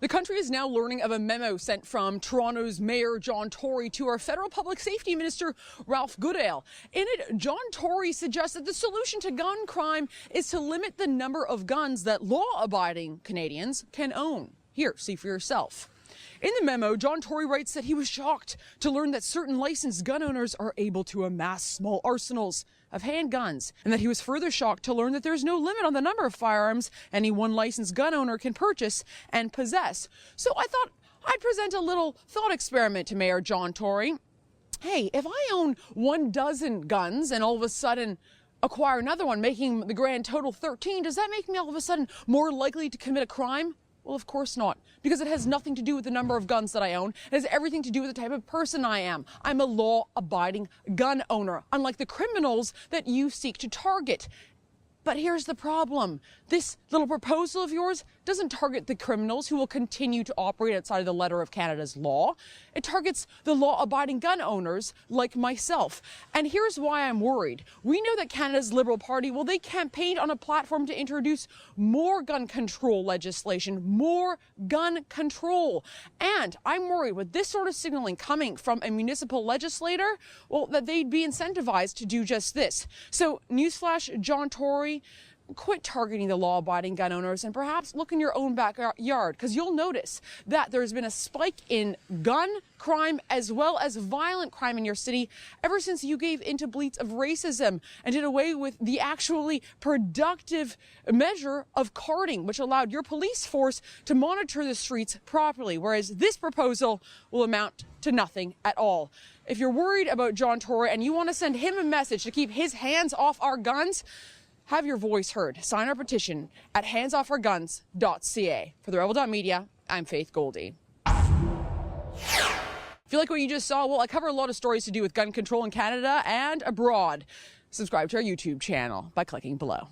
The country is now learning of a memo sent from Toronto's Mayor John Tory to our federal public safety minister Ralph Goodale. In it, John Tory suggests that the solution to gun crime is to limit the number of guns that law-abiding Canadians can own. Here, see for yourself. In the memo, John Tory writes that he was shocked to learn that certain licensed gun owners are able to amass small arsenals of handguns, and that he was further shocked to learn that there's no limit on the number of firearms any one licensed gun owner can purchase and possess. So I thought I'd present a little thought experiment to Mayor John Tory. Hey, if I own 12 guns and all of a sudden acquire another one, making the grand total 13, does that make me all of a sudden more likely to commit a crime? Well, of course not, because it has nothing to do with the number of guns that I own. It has everything to do with the type of person I am. I'm a law-abiding gun owner, unlike the criminals that you seek to target. But here's the problem. This little proposal of yours doesn't target the criminals who will continue to operate outside of the letter of Canada's law. It targets the law-abiding gun owners like myself. And here's why I'm worried. We know that Canada's Liberal Party, well, they campaigned on a platform to introduce more gun control legislation, more gun control. And I'm worried with this sort of signaling coming from a municipal legislator, well, that they'd be incentivized to do just this. So, newsflash, John Tory, quit targeting the law-abiding gun owners and perhaps look in your own backyard, because you'll notice that there's been a spike in gun crime as well as violent crime in your city ever since you gave into bleats of racism and did away with the actually productive measure of carding, which allowed your police force to monitor the streets properly, whereas this proposal will amount to nothing at all. If you're worried about John Tory and you want to send him a message to keep his hands off our guns, have your voice heard. Sign our petition at handsoffourguns.ca. For the Rebel.media, I'm Faith Goldie. If you like what you just saw, well, I cover a lot of stories to do with gun control in Canada and abroad. Subscribe to our YouTube channel by clicking below.